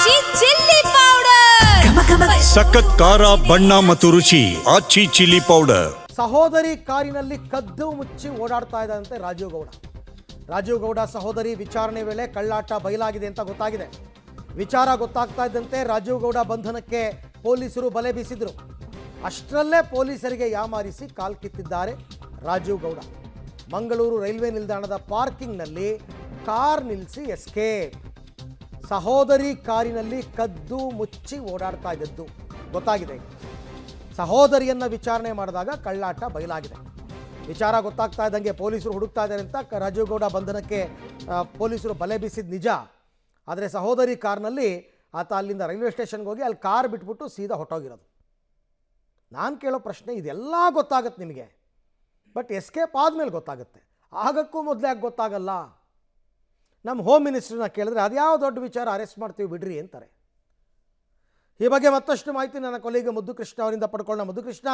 ಆಚಿ chilli powder ಸಖತ್ ಖಾರ ಬಣ್ಣ ಮತ್ತು ರುಚಿ ಆಚಿ ಚಿಲ್ಲಿ ಪೌಡರ್. ಸಹೋದರಿ ಕಾರಿನಲ್ಲಿ ಕದ್ದು ಮುಚ್ಚಿ ಓಡಾಡ್ತಾ ಇದ್ದಂತೆ ರಾಜೀವ್ ಗೌಡ ಸಹೋದರಿ ವಿಚಾರಣೆ ವೇಳೆ ಕಳ್ಳಾಟ ಬಯಲಾಗಿದೆ ಅಂತ ಗೊತ್ತಾಗಿದೆ. ವಿಚಾರ ಗೊತ್ತಾಗ್ತಾ ಇದ್ದಂತೆ ರಾಜೀವ್ ಗೌಡ ಬಂಧನಕ್ಕೆ ಪೊಲೀಸರು ಬಲೆ ಬೀಸಿದ್ರು. ಅಷ್ಟರಲ್ಲೇ ಪೊಲೀಸರಿಗೆ ಯಾಮಾರಿಸಿ ಕಾಲ್ ಕಿತ್ತಿದ್ದಾರೆ ರಾಜೀವ್ ಗೌಡ. ಮಂಗಳೂರು ರೈಲ್ವೆ ನಿಲ್ದಾಣದ ಪಾರ್ಕಿಂಗ್ನಲ್ಲಿ ಕಾರ್ ನಿಲ್ಲಿಸಿ ಎಸ್ಕೇಪ್. ಸಹೋದರಿ ಕಾರಿನಲ್ಲಿ ಕದ್ದು ಮುಚ್ಚಿ ಓಡಾಡ್ತಾ ಇದ್ದದ್ದು ಗೊತ್ತಾಗಿದೆ. ಸಹೋದರಿಯನ್ನು ವಿಚಾರಣೆ ಮಾಡಿದಾಗ ಕಳ್ಳಾಟ ಬಯಲಾಗಿದೆ. ವಿಚಾರ ಗೊತ್ತಾಗ್ತಾ ಇದ್ದಂಗೆ ಪೊಲೀಸರು ಹುಡುಕ್ತಾ ಇದ್ದಾರೆ ಅಂತ ರಾಜೀವ್ ಗೌಡ ಬಂಧನಕ್ಕೆ ಪೊಲೀಸರು ಬಲೆ ಬೀಸಿದ ನಿಜ. ಆದರೆ ಸಹೋದರಿ ಕಾರ್ನಲ್ಲಿ ಆತ ಅಲ್ಲಿಂದ ರೈಲ್ವೆ ಸ್ಟೇಷನ್ಗೆ ಹೋಗಿ ಅಲ್ಲಿ ಕಾರ್ ಬಿಟ್ಬಿಟ್ಟು ಸೀದಾ ಹೊಟ್ಟೋಗಿರೋದು. ನಾನು ಕೇಳೋ ಪ್ರಶ್ನೆ, ಇದೆಲ್ಲ ಗೊತ್ತಾಗುತ್ತೆ ನಿಮಗೆ, ಬಟ್ ಎಸ್ಕೇಪ್ ಆದಮೇಲೆ ಗೊತ್ತಾಗುತ್ತೆ, ಆಗಕ್ಕೂ ಮೊದಲೇ ಯಾಕೆ ಗೊತ್ತಾಗಲ್ಲ? ನಮ್ಮ ಹೋಮ್ ಮಿನಿಸ್ಟ್ರನ್ನ ಕೇಳಿದ್ರೆ ಅದ್ಯಾವ ದೊಡ್ಡ ವಿಚಾರ, ಅರೆಸ್ಟ್ ಮಾಡ್ತೀವಿ ಬಿಡ್ರಿ ಅಂತಾರೆ. ಈ ಬಗ್ಗೆ ಮತ್ತಷ್ಟು ಮಾಹಿತಿ ನನ್ನ ಕೊಲೀಗ ಮುದ್ದುಕೃಷ್ಣ ಅವರಿಂದ ಪಡ್ಕೊಳ್ಳೋಣ. ಮುದ್ದುಕೃಷ್ಣ,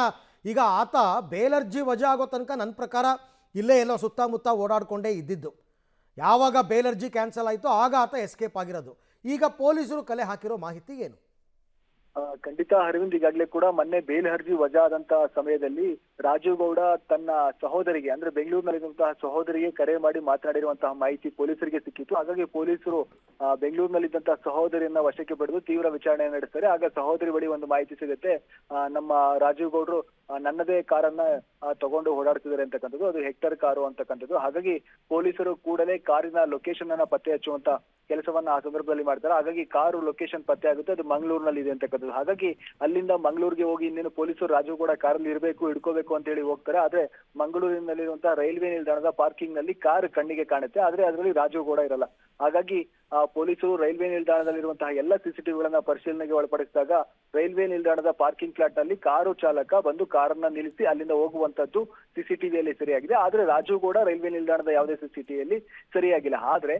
ಈಗ ಆತ ಬೇಲರ್ಜಿ ವಜಾ ಆಗೋ ತನಕ ನನ್ನ ಪ್ರಕಾರ ಇಲ್ಲೇ ಎಲ್ಲೋ ಸುತ್ತಮುತ್ತ ಓಡಾಡಿಕೊಂಡೇ ಇದ್ದಿದ್ದು. ಯಾವಾಗ ಬೇಲರ್ಜಿ ಕ್ಯಾನ್ಸಲ್ ಆಯಿತು ಆಗ ಆತ ಎಸ್ಕೇಪ್ ಆಗಿರೋದು. ಈಗ ಪೊಲೀಸರು ಕಲೆ ಹಾಕಿರೋ ಮಾಹಿತಿ ಏನು? ಖಂಡಿತ ಅರವಿಂದ್, ಈಗಾಗಲೇ ಕೂಡ ಮೊನ್ನೆ ಬೇಲ್ ಅರ್ಜಿ ವಜಾ ಆದಂತ ಸಮಯದಲ್ಲಿ ರಾಜೀವ್ ಗೌಡ ತನ್ನ ಸಹೋದರಿಗೆ, ಅಂದ್ರೆ ಬೆಂಗಳೂರಿನಲ್ಲಿರುವಂತಹ ಸಹೋದರಿಗೆ ಕರೆ ಮಾಡಿ ಮಾತನಾಡಿರುವಂತಹ ಮಾಹಿತಿ ಪೊಲೀಸರಿಗೆ ಸಿಕ್ಕಿತ್ತು. ಹಾಗಾಗಿ ಪೊಲೀಸರು ಬೆಂಗಳೂರಿನಲ್ಲಿದ್ದಂತಹ ಸಹೋದರಿಯನ್ನ ವಶಕ್ಕೆ ಪಡೆದು ತೀವ್ರ ವಿಚಾರಣೆ ನಡೆಸ್ತಾರೆ. ಆಗ ಸಹೋದರಿ ಬಳಿ ಒಂದು ಮಾಹಿತಿ ಸಿಗುತ್ತೆ, ನಮ್ಮ ರಾಜೀವ್ ಗೌಡರು ನನ್ನದೇ ಕಾರನ್ನ ತಗೊಂಡು ಓಡಾಡ್ತಿದ್ದಾರೆ ಅಂತಕ್ಕಂಥದ್ದು, ಅದು ಹೆಕ್ಟರ್ ಕಾರು ಅಂತಕ್ಕಂಥದ್ದು. ಹಾಗಾಗಿ ಪೊಲೀಸರು ಕೂಡಲೇ ಕಾರಿನ ಲೊಕೇಶನ್ ಅನ್ನ ಪತ್ತೆ ಹಚ್ಚುವಂತ ಕೆಲಸವನ್ನ ಆ ಸಂದರ್ಭದಲ್ಲಿ ಮಾಡ್ತಾರೆ. ಹಾಗಾಗಿ ಕಾರು ಲೊಕೇಶನ್ ಪತ್ತೆ ಆಗುತ್ತೆ, ಅದು ಮಂಗಳೂರಿನಲ್ಲಿ ಇದೆ ಅಂತಕ್ಕಂಥದ್ದು. ಹಾಗಾಗಿ ಅಲ್ಲಿಂದ ಮಂಗಳೂರಿಗೆ ಹೋಗಿ ಇನ್ನೇನು ಪೊಲೀಸರು ರಾಜೀವ್ ಗೌಡ ಕಾರಲ್ಲಿ ಇರಬೇಕು, ಹಿಡ್ಕೋಬೇಕು ಅಂತ ಹೇಳಿ ಹೋಗ್ತಾರೆ. ಆದ್ರೆ ಮಂಗಳೂರಿನಲ್ಲಿರುವಂತಹ ರೈಲ್ವೆ ನಿಲ್ದಾಣದ ಪಾರ್ಕಿಂಗ್ ನಲ್ಲಿ ಕಾರ್ ಕಣ್ಣಿಗೆ ಕಾಣುತ್ತೆ, ಆದ್ರೆ ಅದರಲ್ಲಿ ರಾಜೀವ್ ಗೌಡ ಇರಲ್ಲ. ಹಾಗಾಗಿ ಪೊಲೀಸರು ರೈಲ್ವೆ ನಿಲ್ದಾಣದಲ್ಲಿರುವಂತಹ ಎಲ್ಲ ಸಿಸಿಟಿವಿಗಳನ್ನ ಪರಿಶೀಲನೆಗೆ ಒಳಪಡಿಸಿದಾಗ ರೈಲ್ವೆ ನಿಲ್ದಾಣದ ಪಾರ್ಕಿಂಗ್ ಫ್ಲಾಟ್ ನಲ್ಲಿ ಕಾರು ಚಾಲಕ ಬಂದು ಕಾರನ್ನ ನಿಲ್ಲಿಸಿ ಅಲ್ಲಿಂದ ಹೋಗುವಂತದ್ದು ಸಿಸಿಟಿವಿಯಲ್ಲಿ ಸರಿಯಾಗಿದೆ. ಆದ್ರೆ ರಾಜೀವ್ ಗೌಡ ರೈಲ್ವೆ ನಿಲ್ದಾಣದ ಯಾವುದೇ ಸಿಸಿಟಿವಿಯಲ್ಲಿ ಸರಿಯಾಗಿಲ್ಲ. ಆದ್ರೆ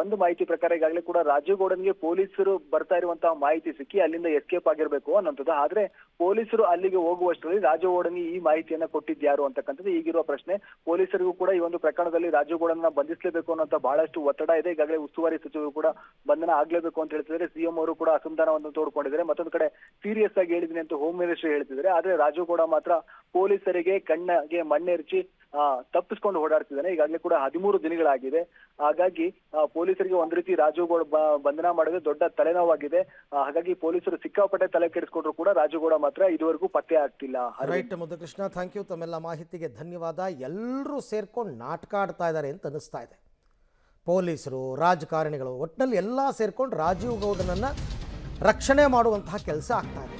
ಒಂದು ಮಾಹಿತಿ ಪ್ರಕಾರ ಈಗಾಗಲೇ ಕೂಡ ರಾಜೀವ್ ಗೌಡನಿಗೆ ಪೊಲೀಸರು ಬರ್ತಾ ಇರುವಂತಹ ಮಾಹಿತಿ ಸಿಕ್ಕಿ ಅಲ್ಲಿಂದ ಎಸ್ಕೇಪ್ ಆಗಿರ್ಬೇಕು ಅನ್ನೋಂಥದ್ದು. ಆದ್ರೆ ಪೊಲೀಸರು ಅಲ್ಲಿಗೆ ಹೋಗುವಷ್ಟರಲ್ಲಿ ರಾಜೀವ್ ಗೌಡನಿಗೆ ಈ ಮಾಹಿತಿಯನ್ನ ಕೊಟ್ಟಿದ್ಯಾರು ಅಂತಕ್ಕಂಥದ್ದು ಈಗಿರುವ ಪ್ರಶ್ನೆ. ಪೊಲೀಸರಿಗೂ ಕೂಡ ಈ ಒಂದು ಪ್ರಕರಣದಲ್ಲಿ ರಾಜೀವ್ ಗೌಡನ ಬಂಧಿಸಲೇಬೇಕು ಅನ್ನೋಂಥ ಬಹಳಷ್ಟು ಒತ್ತಡ ಇದೆ. ಈಗಾಗಲೇ ಉಸ್ತುವಾರಿ ಸಚಿವರು ಕೂಡ ಬಂಧನ ಆಗ್ಲೇಬೇಕು ಅಂತ ಹೇಳ್ತಿದ್ದಾರೆ. ಸಿಎಂ ಅವರು ಕೂಡ ಅಸಮಾಧಾನವನ್ನು ತೋಡ್ಕೊಂಡಿದ್ದಾರೆ. ಮತ್ತೊಂದು ಕಡೆ ಸೀರಿಯಸ್ ಆಗಿ ಹೇಳಿದ್ದೀನಿ ಅಂತ ಹೋಮ್ ಮಿನಿಸ್ಟರ್ ಹೇಳ್ತಿದ್ದಾರೆ. ಆದ್ರೆ ರಾಜೀವ್ ಗೌಡ ಮಾತ್ರ ಪೊಲೀಸರಿಗೆ ಕಣ್ಣಿಗೆ ಮಣ್ಣೆರಚಿ ತಪ್ಪಿಸ್ಕೊಂಡು ಓಡಾಡ್ತಿದ್ದಾನೆ. ಈಗಾಗಲೇ ಕೂಡ 13 ದಿನಗಳಾಗಿದೆ. ಹಾಗಾಗಿ ಪೊಲೀಸರಿಗೆ ಒಂದ್ ರೀತಿ ರಾಜೀವ್ ಗೌಡ ಬಂಧನ ಮಾಡೋದು ದೊಡ್ಡ ತಲೆನೋವಾಗಿದೆ. ಹಾಗಾಗಿ ಪೊಲೀಸರು ಸಿಕ್ಕಾಪಟ್ಟೆ ತಲೆ ಕೆಡಿಸ್ಕೊಂಡ್ರು ಕೂಡ ರಾಜೀವ್ ಗೌಡ ಮಾತ್ರ ಇದುವರೆಗೂ ಪತ್ತೆ ಆಗ್ತಿಲ್ಲ. Right Muddukrishna, thank you. ತಮ್ಮೆಲ್ಲ ಮಾಹಿತಿಗೆ ಧನ್ಯವಾದ. ಎಲ್ಲರೂ ಸೇರ್ಕೊಂಡು ನಾಟಕ ಆಡ್ತಾ ಇದ್ದಾರೆ ಅಂತ ಅನಿಸ್ತಾ ಇದೆ. ಪೊಲೀಸರು, ರಾಜಕಾರಣಿಗಳು, ಒಟ್ಟಿನಲ್ಲಿ ಎಲ್ಲ ಸೇರ್ಕೊಂಡು ರಾಜೀವ್ ಗೌಡನನ್ನು ರಕ್ಷಣೆ ಮಾಡುವಂತಹ ಕೆಲಸ ಆಗ್ತಾ ಇದೆ.